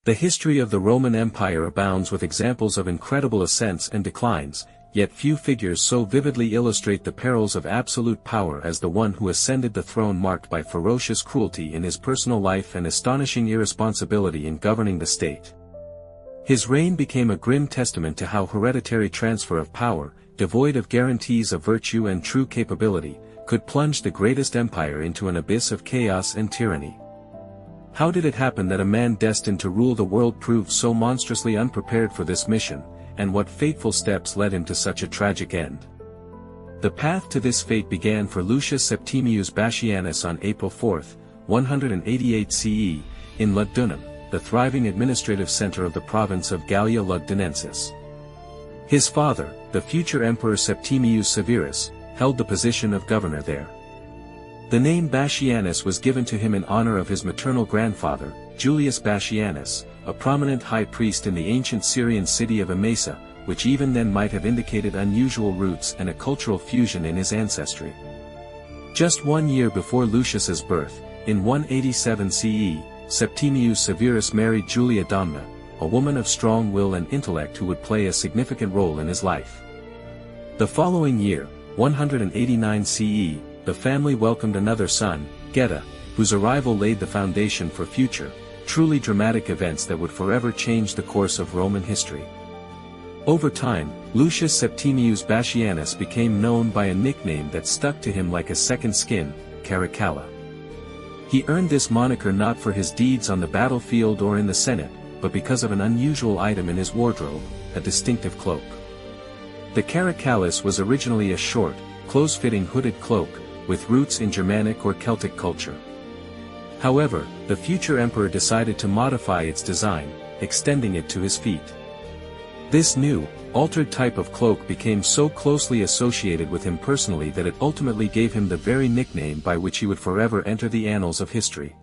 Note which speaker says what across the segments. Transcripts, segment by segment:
Speaker 1: The history of the Roman Empire abounds with examples of incredible ascents and declines, yet few figures so vividly illustrate the perils of absolute power as the one who ascended the throne, marked by ferocious cruelty in his personal life and astonishing irresponsibility in governing the state. His reign became a grim testament to how hereditary transfer of power, devoid of guarantees of virtue and true capability, could plunge the greatest empire into an abyss of chaos and tyranny. How did it happen that a man destined to rule the world proved so monstrously unprepared for this mission, and what fateful steps led him to such a tragic end? The path to this fate began for Lucius Septimius Bassianus on April 4, 188 CE, in Lugdunum, the thriving administrative center of the province of Gallia Lugdunensis. His father, the future Emperor Septimius Severus, held the position of governor there. The name Bassianus was given to him in honor of his maternal grandfather, Julius Bassianus, a prominent high priest in the ancient Syrian city of Emesa, which even then might have indicated unusual roots and a cultural fusion in his ancestry. Just 1 year before Lucius's birth, in 187 CE, Septimius Severus married Julia Domna, a woman of strong will and intellect who would play a significant role in his life. The following year, 189 CE, the family welcomed another son, Geta, whose arrival laid the foundation for future, truly dramatic events that would forever change the course of Roman history. Over time, Lucius Septimius Bassianus became known by a nickname that stuck to him like a second skin, Caracalla. He earned this moniker not for his deeds on the battlefield or in the Senate, but because of an unusual item in his wardrobe, a distinctive cloak. The Caracallus was originally a short, close-fitting hooded cloak, with roots in Germanic or Celtic culture. However, the future emperor decided to modify its design, extending it to his feet. This new, altered type of cloak became so closely associated with him personally that it ultimately gave him the very nickname by which he would forever enter the annals of history.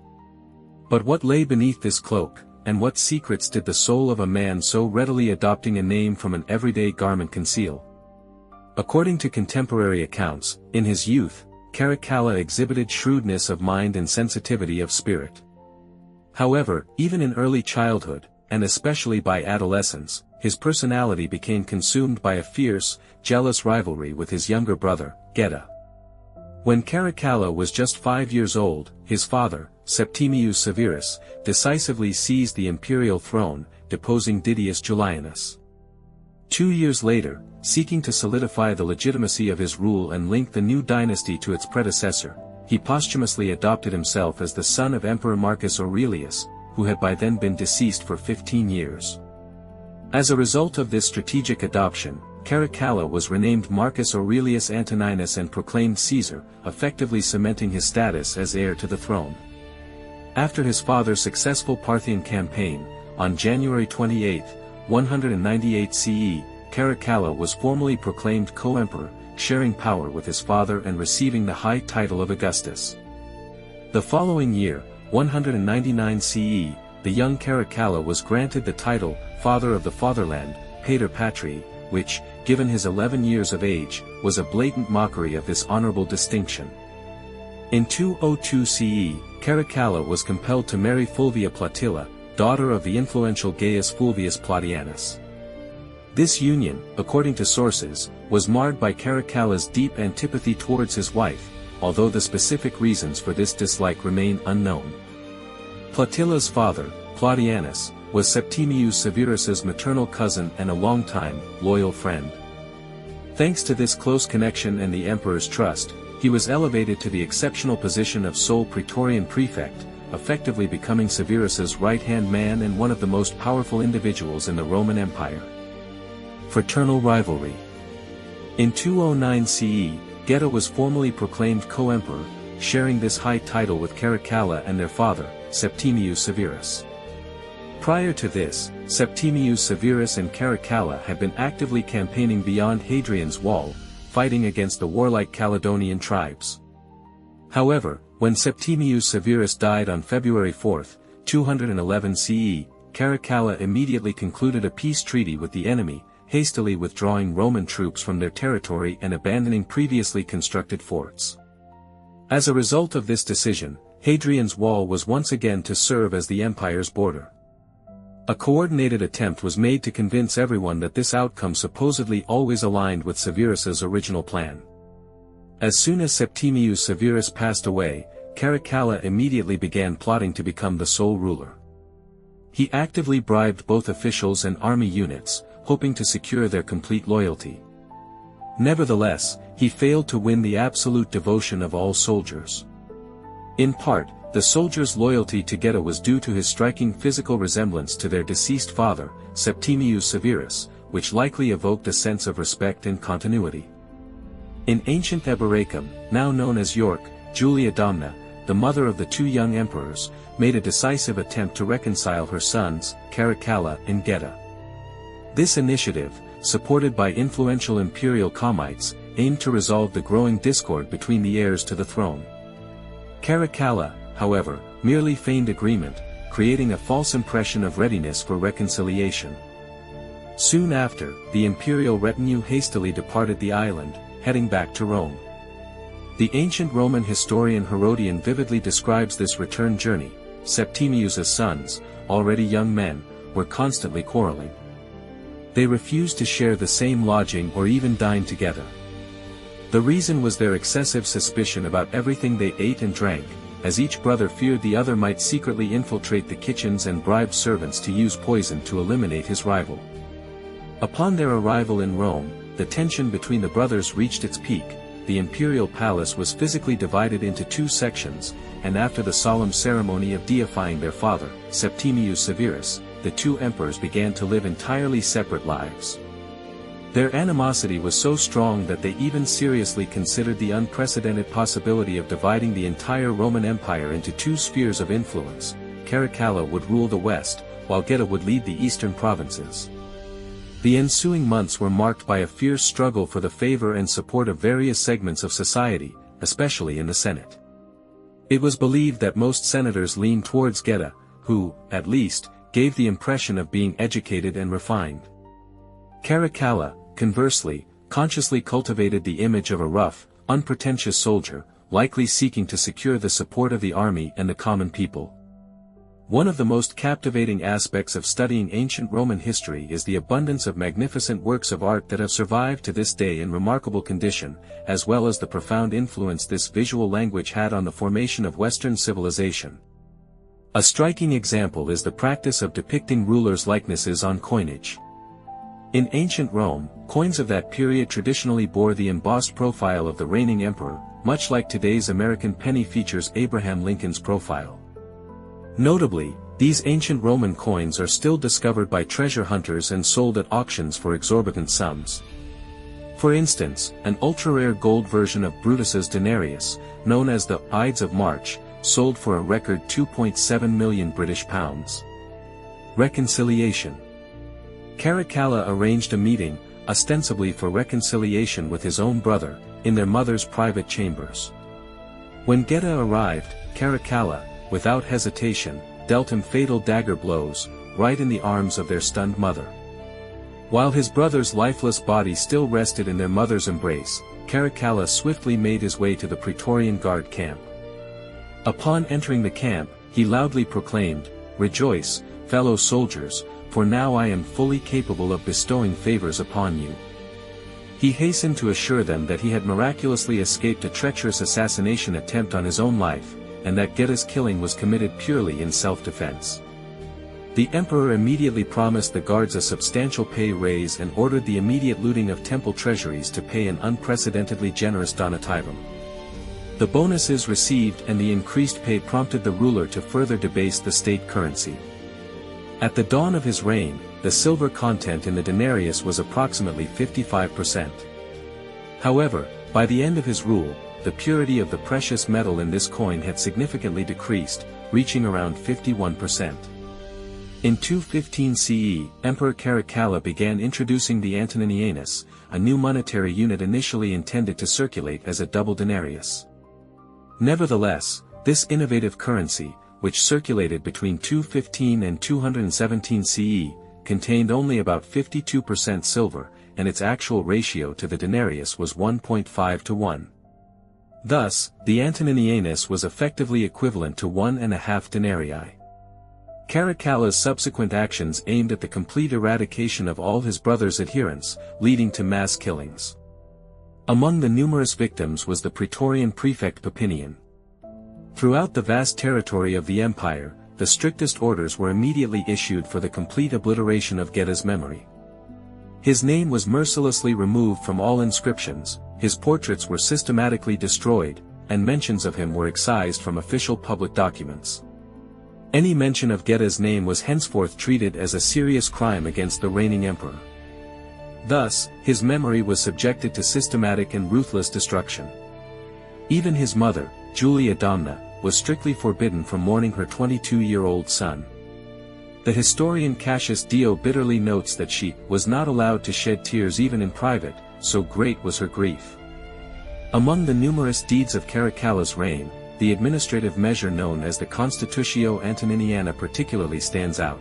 Speaker 1: But what lay beneath this cloak, and what secrets did the soul of a man so readily adopting a name from an everyday garment conceal? According to contemporary accounts, in his youth, Caracalla exhibited shrewdness of mind and sensitivity of spirit. However, even in early childhood, and especially by adolescence, his personality became consumed by a fierce, jealous rivalry with his younger brother, Geta. When Caracalla was just 5 years old, his father, Septimius Severus, decisively seized the imperial throne, deposing Didius Julianus. 2 years later, seeking to solidify the legitimacy of his rule and link the new dynasty to its predecessor, he posthumously adopted himself as the son of Emperor Marcus Aurelius, who had by then been deceased for 15 years. As a result of this strategic adoption, Caracalla was renamed Marcus Aurelius Antoninus and proclaimed Caesar, effectively cementing his status as heir to the throne. After his father's successful Parthian campaign, on January 28, 198 CE, Caracalla was formally proclaimed co-emperor, sharing power with his father and receiving the high title of Augustus. The following year, 199 CE, the young Caracalla was granted the title, Father of the Fatherland, Pater Patriae, which, given his 11 years of age, was a blatant mockery of this honorable distinction. In 202 CE, Caracalla was compelled to marry Fulvia Plautilla, daughter of the influential Gaius Fulvius Plautianus. This union, according to sources, was marred by Caracalla's deep antipathy towards his wife, although the specific reasons for this dislike remain unknown. Plautilla's father, Plautianus, was Septimius Severus's maternal cousin and a longtime, loyal friend. Thanks to this close connection and the emperor's trust, he was elevated to the exceptional position of sole praetorian prefect, effectively becoming Severus's right-hand man and one of the most powerful individuals in the Roman Empire. Fraternal rivalry. In 209 CE, Geta was formally proclaimed co-emperor, sharing this high title with Caracalla and their father, Septimius Severus. Prior to this, Septimius Severus and Caracalla had been actively campaigning beyond Hadrian's Wall, fighting against the warlike Caledonian tribes. However, when Septimius Severus died on February 4, 211 CE, Caracalla immediately concluded a peace treaty with the enemy, hastily withdrawing Roman troops from their territory and abandoning previously constructed forts. As a result of this decision, Hadrian's Wall was once again to serve as the empire's border. A coordinated attempt was made to convince everyone that this outcome supposedly always aligned with Severus's original plan. As soon as Septimius Severus passed away, Caracalla immediately began plotting to become the sole ruler. He actively bribed both officials and army units, hoping to secure their complete loyalty. Nevertheless, he failed to win the absolute devotion of all soldiers. In part, the soldiers' loyalty to Geta was due to his striking physical resemblance to their deceased father, Septimius Severus, which likely evoked a sense of respect and continuity. In ancient Eboracum, now known as York, Julia Domna, the mother of the two young emperors, made a decisive attempt to reconcile her sons, Caracalla and Geta. This initiative, supported by influential imperial Comites, aimed to resolve the growing discord between the heirs to the throne. Caracalla, however, merely feigned agreement, creating a false impression of readiness for reconciliation. Soon after, the imperial retinue hastily departed the island, heading back to Rome. The ancient Roman historian Herodian vividly describes this return journey. Septimius's sons, already young men, were constantly quarreling. They refused to share the same lodging or even dine together. The reason was their excessive suspicion about everything they ate and drank, as each brother feared the other might secretly infiltrate the kitchens and bribe servants to use poison to eliminate his rival. Upon their arrival in Rome, the tension between the brothers reached its peak. The imperial palace was physically divided into two sections, and after the solemn ceremony of deifying their father, Septimius Severus, the two emperors began to live entirely separate lives. Their animosity was so strong that they even seriously considered the unprecedented possibility of dividing the entire Roman Empire into two spheres of influence. Caracalla would rule the west, while Geta would lead the eastern provinces. The ensuing months were marked by a fierce struggle for the favor and support of various segments of society, especially in the Senate. It was believed that most senators leaned towards Geta, who, at least, gave the impression of being educated and refined. Caracalla, conversely, consciously cultivated the image of a rough, unpretentious soldier, likely seeking to secure the support of the army and the common people. One of the most captivating aspects of studying ancient Roman history is the abundance of magnificent works of art that have survived to this day in remarkable condition, as well as the profound influence this visual language had on the formation of Western civilization. A striking example is the practice of depicting rulers' likenesses on coinage. In ancient Rome, coins of that period traditionally bore the embossed profile of the reigning emperor, much like today's American penny features Abraham Lincoln's profile. Notably, these ancient Roman coins are still discovered by treasure hunters and sold at auctions for exorbitant sums. For instance, an ultra-rare gold version of Brutus's denarius, known as the Ides of March, sold for a record £2.7 million British pounds. Reconciliation. Caracalla arranged a meeting, ostensibly for reconciliation with his own brother, in their mother's private chambers. When Geta arrived, Caracalla, without hesitation, dealt him fatal dagger blows, right in the arms of their stunned mother. While his brother's lifeless body still rested in their mother's embrace, Caracalla swiftly made his way to the Praetorian Guard camp. Upon entering the camp, he loudly proclaimed, "Rejoice, fellow soldiers, for now I am fully capable of bestowing favors upon you." He hastened to assure them that he had miraculously escaped a treacherous assassination attempt on his own life, and that Geta's killing was committed purely in self-defense. The emperor immediately promised the guards a substantial pay raise and ordered the immediate looting of temple treasuries to pay an unprecedentedly generous donativum. The bonuses received and the increased pay prompted the ruler to further debase the state currency. At the dawn of his reign, the silver content in the denarius was approximately 55%. However, by the end of his rule, the purity of the precious metal in this coin had significantly decreased, reaching around 51%. In 215 CE, Emperor Caracalla began introducing the antininianus, a new monetary unit initially intended to circulate as a double denarius. Nevertheless, this innovative currency, which circulated between 215 and 217 CE, contained only about 52% silver, and its actual ratio to the denarius was 1.5 to 1. Thus, the antininianus was effectively equivalent to 1.5 denarii. Caracalla's subsequent actions aimed at the complete eradication of all his brother's adherents, leading to mass killings. Among the numerous victims was the Praetorian prefect Papinian. Throughout the vast territory of the empire, the strictest orders were immediately issued for the complete obliteration of Getta's memory. His name was mercilessly removed from all inscriptions, his portraits were systematically destroyed, and mentions of him were excised from official public documents. Any mention of Getta's name was henceforth treated as a serious crime against the reigning emperor. Thus, his memory was subjected to systematic and ruthless destruction. Even his mother, Julia Domna, was strictly forbidden from mourning her 22-year-old son. The historian Cassius Dio bitterly notes that she was not allowed to shed tears even in private, so great was her grief. Among the numerous deeds of Caracalla's reign, the administrative measure known as the Constitutio Antoniniana particularly stands out.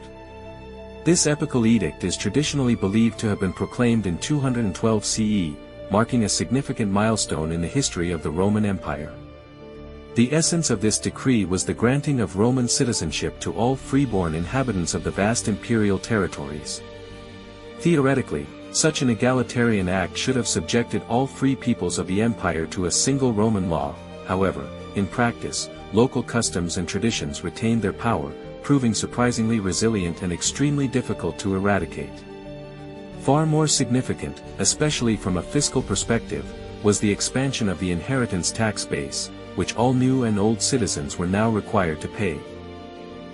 Speaker 1: This epical edict is traditionally believed to have been proclaimed in 212 CE, marking a significant milestone in the history of the Roman Empire. The essence of this decree was the granting of Roman citizenship to all freeborn inhabitants of the vast imperial territories. Theoretically, such an egalitarian act should have subjected all free peoples of the empire to a single Roman law. However, in practice, local customs and traditions retained their power, proving surprisingly resilient and extremely difficult to eradicate. Far more significant, especially from a fiscal perspective, was the expansion of the inheritance tax base, which all new and old citizens were now required to pay.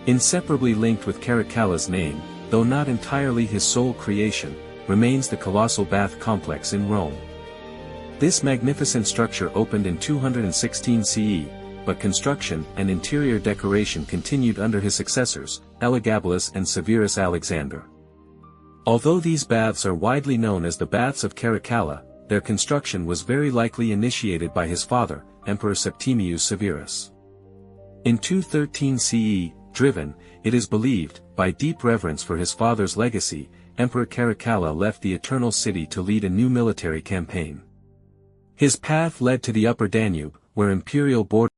Speaker 1: Inseparably linked with Caracalla's name, though not entirely his sole creation, remains the colossal bath complex in Rome. This magnificent structure opened in 216 CE, but construction and interior decoration continued under his successors, Elagabalus and Severus Alexander. Although these baths are widely known as the Baths of Caracalla, their construction was very likely initiated by his father, Emperor Septimius Severus. In 213 CE, driven, it is believed, by deep reverence for his father's legacy, Emperor Caracalla left the Eternal City to lead a new military campaign. His path led to the upper Danube, where imperial borders